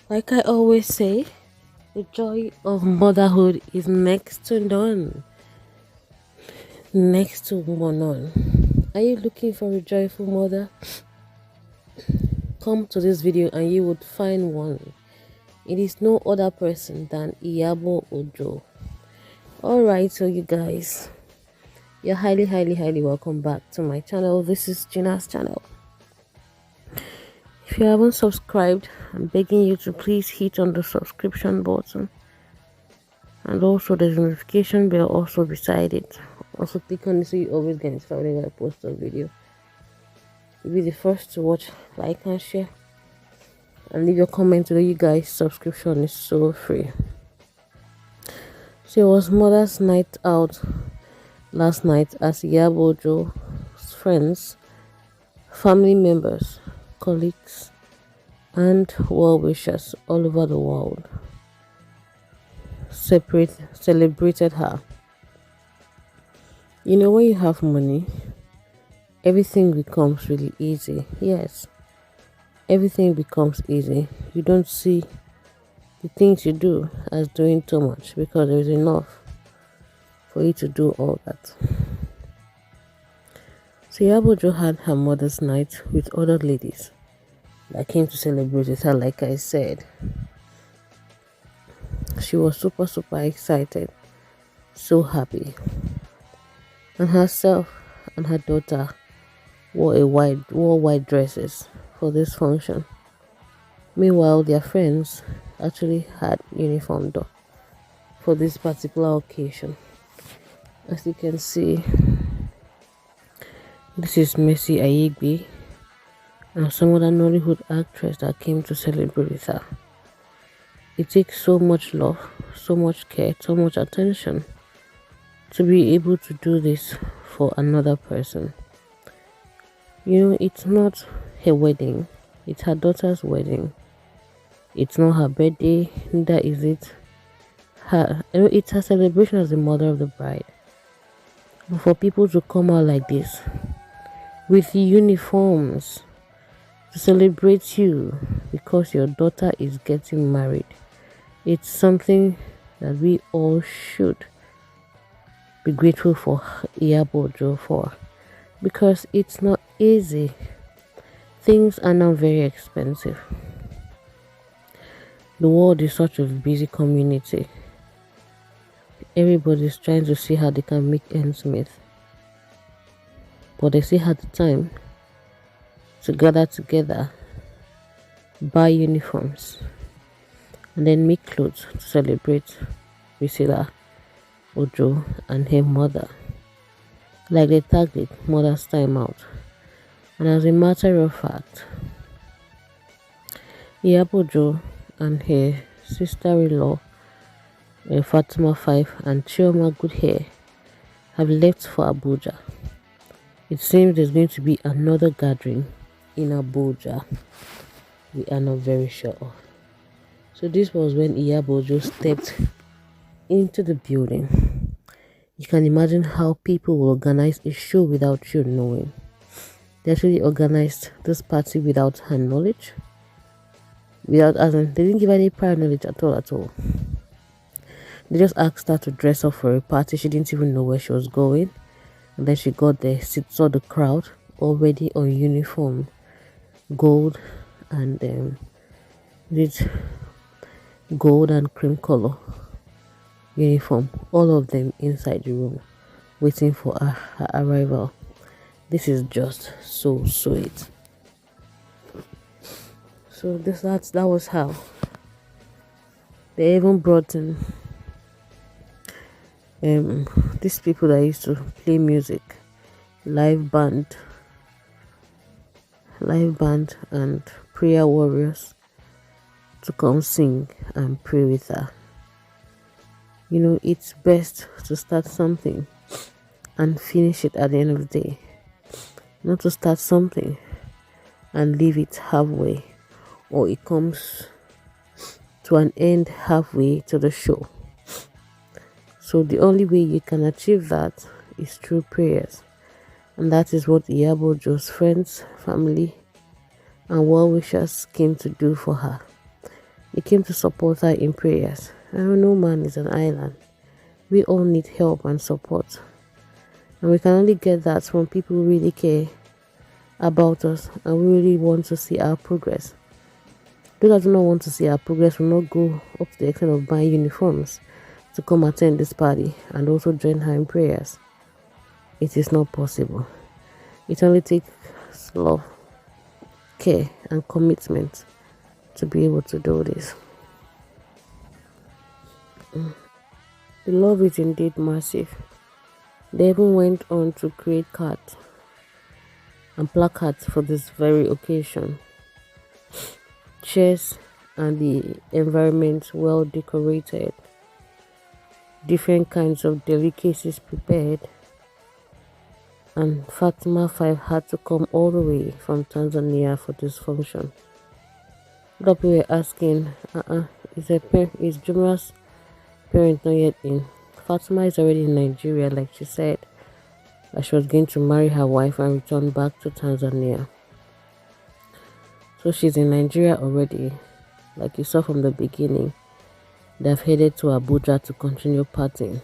Like I always say, the joy of motherhood is next to none. Next to none. Are you looking for a joyful mother? Come to this video and you would find one. It is no other person than Iyabo Ojo. Alright, so you guys, you're highly welcome back to my channel. This is Gina's channel. If you haven't subscribed, I'm begging you to please hit on the subscription button. And also there's a notification bell also beside it. Also click on it so you always get notified whenever I post a video. You'll be the first to watch, like and share. And leave your comment below. You guys, subscription is so free. So it was Mother's Night Out last night as Iyabo Ojo's friends, family members, colleagues, and well-wishers all over the world celebrated her. You know, when you have money, everything becomes really easy. Yes, everything becomes easy. You don't see the things you do as doing too much because there is enough for you to do all that. So Iyabo Ojo had her mother's night with other ladies that came to celebrate with her. Like I said, she was super excited, so happy, and herself and her daughter wore white dresses for this function. Meanwhile, their friends actually had uniform on for this particular occasion. As you can see, this is Mercy Aigbe and some other Nollywood actress that came to celebrate with her. It takes so much love, so much care, so much attention to be able to do this for another person. You know, it's not her wedding, it's her daughter's wedding. It's not her birthday, neither is it her. You know, it's her celebration as the mother of the bride. But for people to come out like this with uniforms to celebrate you because your daughter is getting married, it's something that we all should be grateful for Iyabo Ojo for, because it's not easy. Things are now very expensive. The world is such a busy community. Everybody's trying to see how they can make ends meet, but they still have the time to gather together, buy uniforms, and then make clothes to celebrate Priscilla Ojo and her mother. Like they tagged it Mother's Time Out. And as a matter of fact, Iyabo Ojo and her sister-in-law Fatima Five and Chioma Goodhair have left for Abuja. It seems there's going to be another gathering in Abuja. We are not very sure of. So this was when Iyabo Ojo stepped into the building. You can imagine how people will organize a show without you knowing. They actually organized this party without her knowledge. They didn't give any prior knowledge at all. They just asked her to dress up for a party. She didn't even know where she was going. And then she got there, saw the crowd already on uniform, gold and with gold and cream color uniform. All of them inside the room, waiting for her arrival. This is just so sweet. So that was how they even brought in these people that used to play music, live band and prayer warriors to come sing and pray with her. You know, it's best to start something and finish it at the end of the day, not to start something and leave it halfway, or it comes to an end halfway to the show. So the only way you can achieve that is through prayers. And that is what Iyabo Ojo's friends, family, and well-wishers came to do for her. He came to support her in prayers. And no man is an island. We all need help and support. And we can only get that from people who really care about us and we really want to see our progress. Those that do not want to see our progress will not go up to the extent of buying uniforms to come attend this party and also join her in prayers. It is not possible. It only takes love, care, and commitment to be able to do this. The love is indeed massive. They even went on to create cards and placards for this very occasion. Chairs and the environment well decorated. Different kinds of delicacies prepared. And Fatima 5 had to come all the way from Tanzania for this function. A lot of people were asking, is Jumra's parent not yet in? Fatima is already in Nigeria, like she said, that she was going to marry her wife and return back to Tanzania. So she's in Nigeria already. Like you saw from the beginning, they've headed to Abuja to continue partying.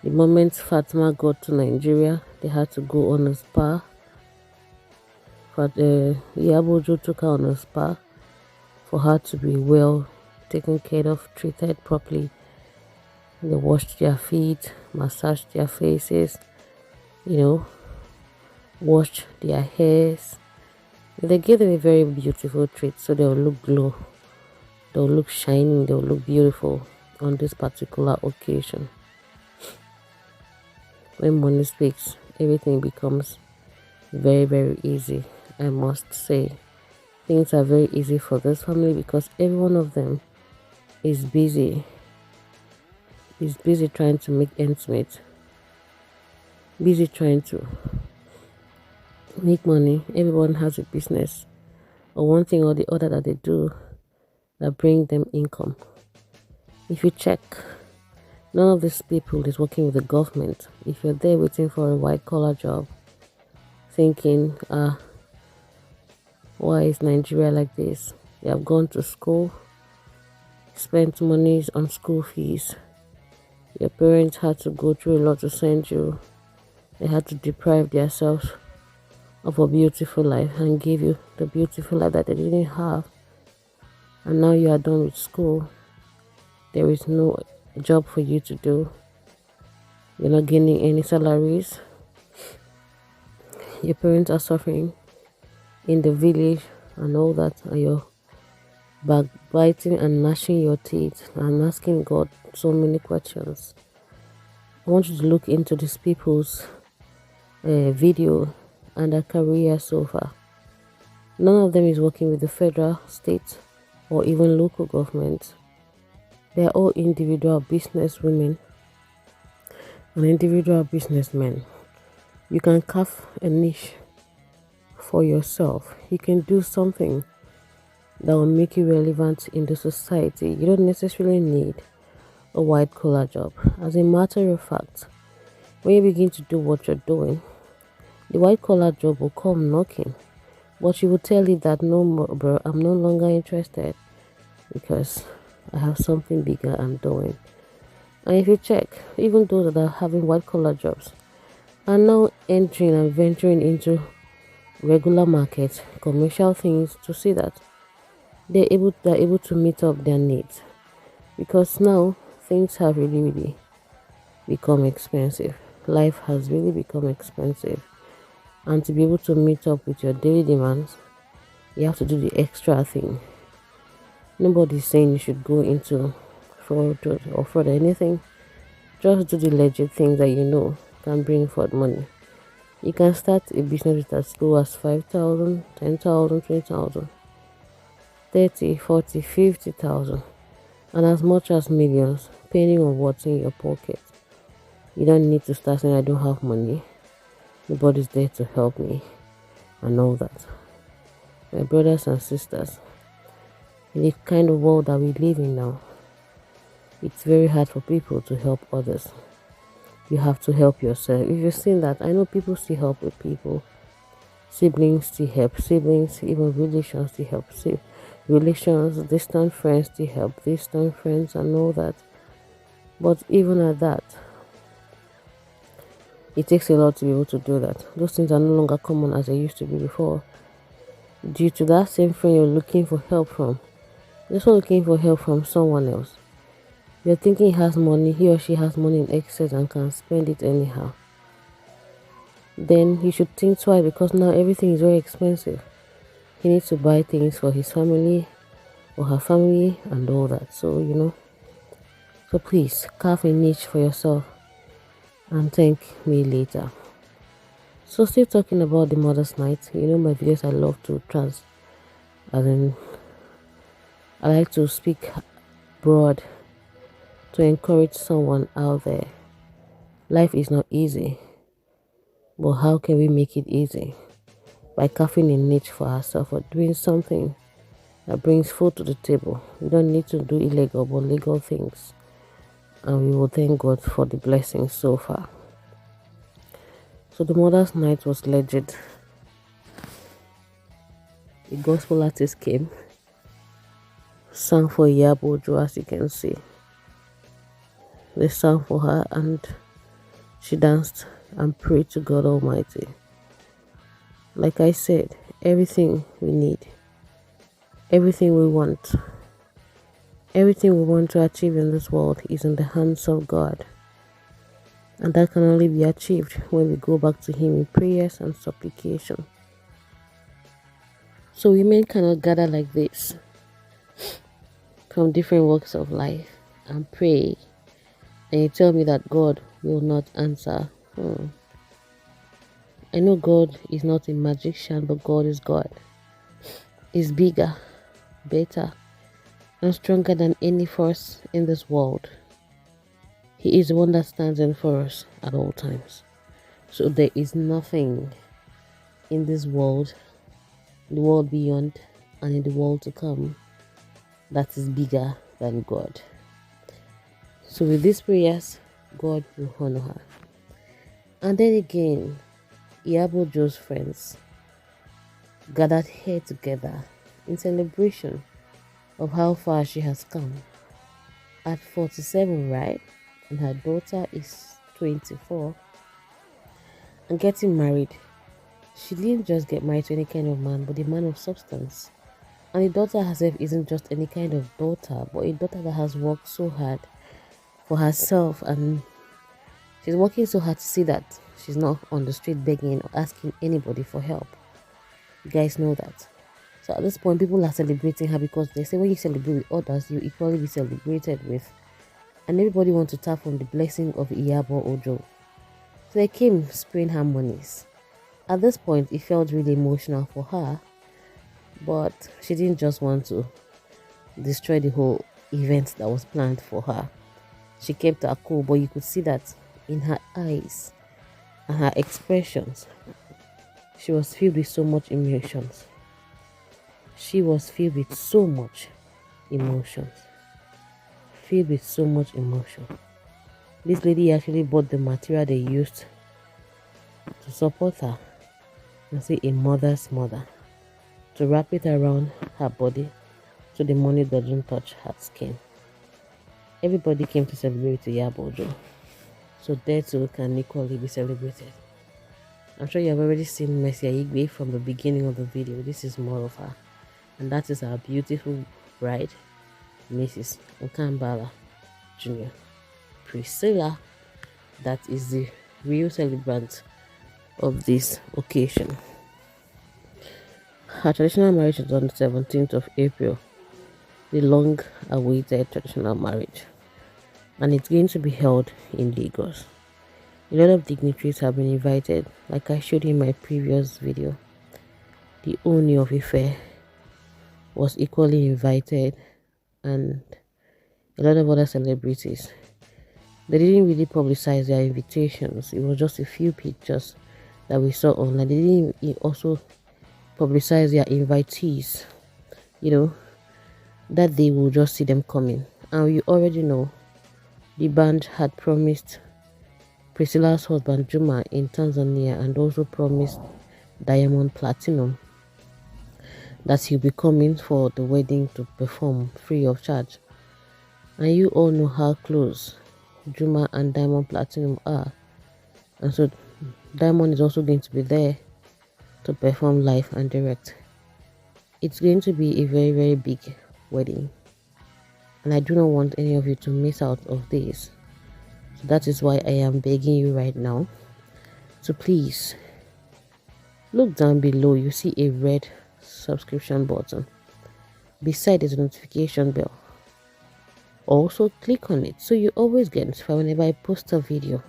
The moment Fatima got to Nigeria, they had to go on a spa. But Iyabo Ojo took her on a spa for her to be well taken care of, treated properly. They washed their feet, massaged their faces, washed their hairs. They gave them a very beautiful treat so they'll look glow, they'll look shining, they'll look beautiful on this particular occasion. When money speaks, everything becomes very, very easy. I must say, things are very easy for this family because every one of them is busy. Is busy trying to make ends meet. Busy trying to make money. Everyone has a business or one thing or the other that they do that bring them income. If you check, none of these people is working with the government. If you're there waiting for a white collar job, thinking, why is Nigeria like this? You have gone to school, spent money on school fees. Your parents had to go through a lot to send you. They had to deprive themselves of a beautiful life and give you the beautiful life that they didn't have. And now you are done with school. There is no job for you to do. You're not gaining any salaries. Your parents are suffering in the village and all that, and you're backbiting and gnashing your teeth and asking God so many questions. I want you to look into these people's video and their career so far. None of them is working with the federal, state, or even local government. They are all individual business women and individual businessmen. You can carve a niche for yourself. You can do something that will make you relevant in the society. You don't necessarily need a white collar job. As a matter of fact, when you begin to do what you're doing, the white collar job will come knocking, but you will tell it that no more, bro, I'm no longer interested because I have something bigger I'm doing. And if you check, even those that are having white collar jobs are now entering and venturing into regular market, commercial things to see that they're able to meet up their needs, because now things have really become expensive. Life has really become expensive, and to be able to meet up with your daily demands, you have to do the extra thing. Nobody's saying you should go into fraud or fraud or anything. Just do the legit things that you know can bring forth money. You can start a business with as low as 5,000, 10,000, 20,000, 30, 40, 50,000, and as much as millions, depending on what's in your pocket. You don't need to start saying, I don't have money. Nobody's there to help me and all that. My brothers and sisters, in the kind of world that we live in now, it's very hard for people to help others. You have to help yourself. If you've seen that, I know people still help with people. Siblings still help siblings, even relations still help relations, distant friends still help, distant friends and all that. But even at that, it takes a lot to be able to do that. Those things are no longer common as they used to be before. Due to that same friend you're looking for help from, you're also looking for help from someone else. You're thinking he has money, he or she has money in excess and can spend it anyhow. Then you should think twice because now everything is very expensive. He needs to buy things for his family or her family and all that. So, so please carve a niche for yourself and thank me later. So still talking about the Mother's Night, my videos I love to I like to speak broad to encourage someone out there. Life is not easy, but how can we make it easy? By carving a niche for ourselves or doing something that brings food to the table. We don't need to do illegal but legal things, and we will thank God for the blessings so far. So the Mother's Night was legit. The gospel artist came, sang for Iyabo Ojo, as you can see. They sang for her and she danced and prayed to God Almighty. Like I said, everything we need, everything we want to achieve in this world is in the hands of God. And that can only be achieved when we go back to Him in prayers and supplication. So women cannot gather like this from different walks of life and pray, and you tell me that God will not answer. I know God is not a magician, but God is God. He's bigger, better, and stronger than any force in this world. He is the one that stands in for us at all times. So there is nothing in this world, the world beyond, and in the world to come that is bigger than God. So with these prayers, God will honor her. And then again, Iyabo Ojo's friends gathered here together in celebration of how far she has come. At 47, right? And her daughter is 24. And getting married. She didn't just get married to any kind of man, but a man of substance. And the daughter herself isn't just any kind of daughter, but a daughter that has worked so hard for herself, and she's working so hard to see that she's not on the street begging or asking anybody for help. You guys know that. So at this point, people are celebrating her because they say when you celebrate with others, you equally be celebrated with. And everybody wants to tap from the blessing of Iyabo Ojo. So they came spraying harmonies. At this point, it felt really emotional for her, but she didn't just want to destroy the whole event that was planned for her. She kept her cool, but you could see that in her eyes and her expressions, she was filled with so much emotions. She was filled with so much emotions. Filled with so much emotion. This lady actually bought the material they used to support her, and say a mother's mother, to wrap it around her body so the money doesn't touch her skin. Everybody came to celebrate Iyabo Ojo, so they too can equally be celebrated. I'm sure you have already seen Mercy Aigbe from the beginning of the video. This is more of her, and that is our beautiful bride, Mrs. Nkambala Jr. Priscilla. That is the real celebrant of this occasion. Her traditional marriage is on the 17th of April, the long-awaited traditional marriage, and it's going to be held in Lagos. A lot of dignitaries have been invited, like I showed you in my previous video. The Oni of Ife was equally invited, and a lot of other celebrities. They didn't really publicize their invitations. It was just a few pictures that we saw online. They didn't also publicize their invitees. That they will just see them coming. And you already know the band had promised Priscilla's husband Juma in Tanzania and also promised Diamond Platinum. that he'll be coming for the wedding to perform free of charge. And you all know how close Juma and Diamond Platinum are. And so Diamond is also going to be there to perform live and direct. It's going to be a very, very big wedding. And I do not want any of you to miss out of this. So that is why I am begging you right now. So please, look down below. You see a red subscription button. Beside is a notification bell. Also click on it so you always get notified whenever I post a video.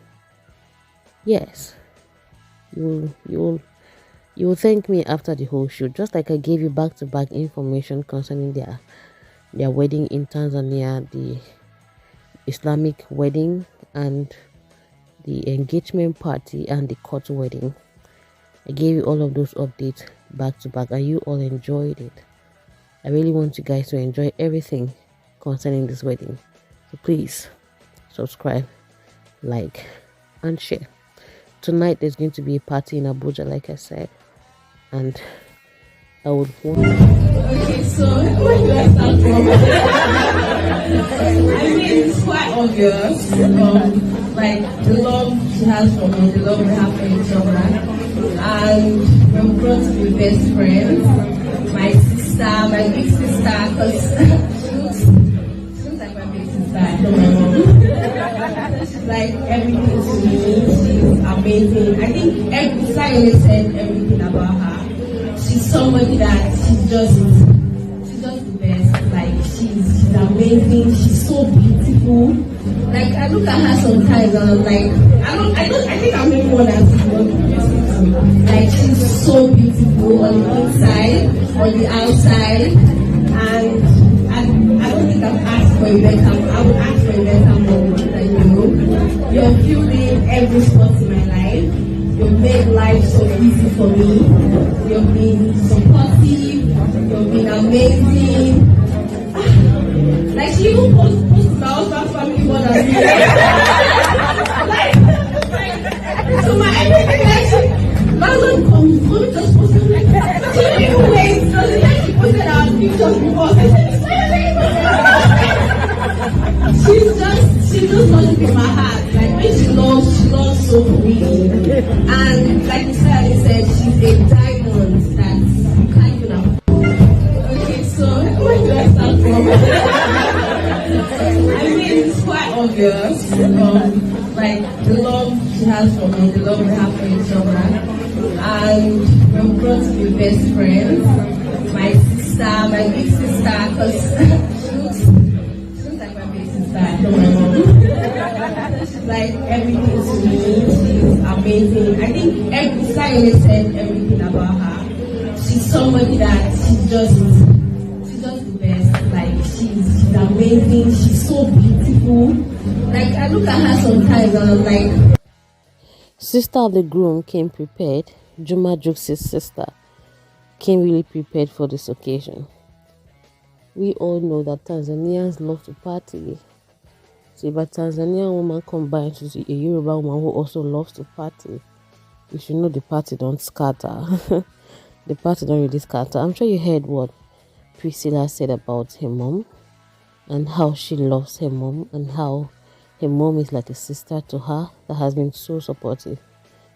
Yes, you will thank me after the whole shoot, just like I gave you back-to-back information concerning their wedding in Tanzania, the Islamic wedding, and the engagement party and the court wedding. I gave you all of those updates back to back and you all enjoyed it. I really want you guys to enjoy everything concerning this wedding. So please subscribe, like, and share. Tonight there's going to be a party in Abuja, like I said, and I would want. Okay, so where do I start from? I mean, it's quite obvious. Like the love she has for me, the love we have for each other, and we're grown to be best friends. My sister, my big sister, because she looks like my big sister. I know my mom. She's like everything to me. She's amazing. I think Sayole said everything about her. She's somebody that she's just the best. Like she's amazing. She's so beautiful. Like I look at her sometimes and I'm like, I think I'm the one that's beautiful. Like she's so beautiful on the inside, on the outside, and I don't think I've asked for a better. I would ask for a better mom than you. You're fueling every sport in my life. You've made life so easy for me. You've been supportive. You've been amazing. Like she even posts my husband's family more than me. like, so my everything like my husband comes, mommy just posted like she didn't even wait. So the time she posted our pictures before, I said, she just wants to be my heart. Like when she loves so really. And like Priscy said, she's a diamond that you can't even afford. Okay, so where do I start from? I mean, it's quite obvious. Like the love she has for me, the love we have for each other, and we're grown to be best friends. My sister, my big sister, because she looks like my big sister. I know my mom. She's like everything to me. She's amazing. I think Sayole said everything about her. She's somebody that she's just the best. Like she's amazing. She's so beautiful. Like I look at her sometimes and I'm like. Sister of the groom came prepared. Juma Jukes' sister came really prepared for this occasion. We all know that Tanzanians love to party. So if a Tanzanian woman combines with a Yoruba woman who also loves to party, you should know the party don't scatter. The party don't really scatter. I'm sure you heard what Priscilla said about her mom and how she loves her mom and how her mom is like a sister to her that has been so supportive.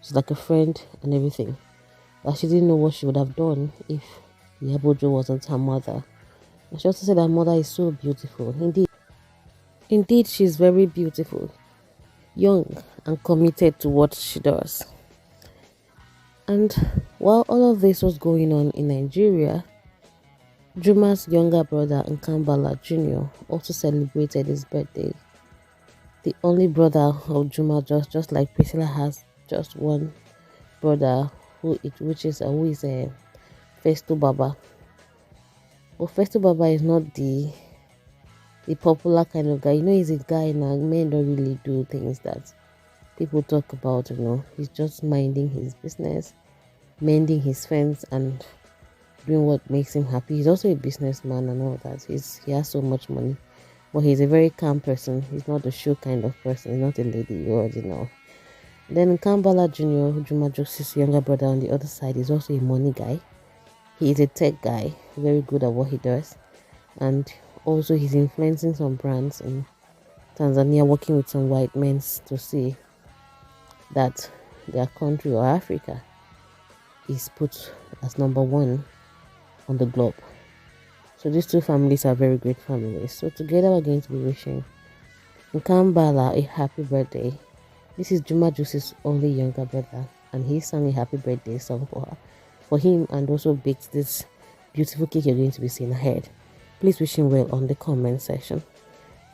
She's like a friend and everything. That she didn't know what she would have done if Iyabo Ojo wasn't her mother. And she also said her mother is so beautiful. Indeed, she's very beautiful, young and committed to what she does. And while all of this was going on in Nigeria, Juma's younger brother Nkambala Jr. also celebrated his birthday. The only brother of Juma, just like Priscilla has just one brother which is Festo Baba. But Festo Baba is not the popular kind of guy. You know, he's a guy now. Men don't really do things that people talk about, you know. He's just minding his business, mending his fence, and doing what makes him happy. He's also a businessman and all that. He has so much money. But he's a very calm person. He's not the show kind of person. He's not a lady, you already know. Then Kambala Jr., Juma Jokes' younger brother on the other side, is also a money guy. He is a tech guy, very good at what he does, and also he's influencing some brands in Tanzania, working with some white men to see that their country or Africa is put as number one on the globe. So these two families are very great families. So together we're going to be wishing Nkambala a happy birthday. This is Juma Juice's only younger brother, and he sang a happy birthday song for him, and also baked this beautiful cake you're going to be seeing ahead. Please wish him well on the comment section.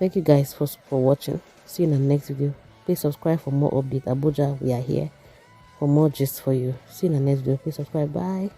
Thank you guys for watching. See you in the next video. Please subscribe for more updates. Abuja, we are here for more gist for you. See you in the next video. Please subscribe. Bye.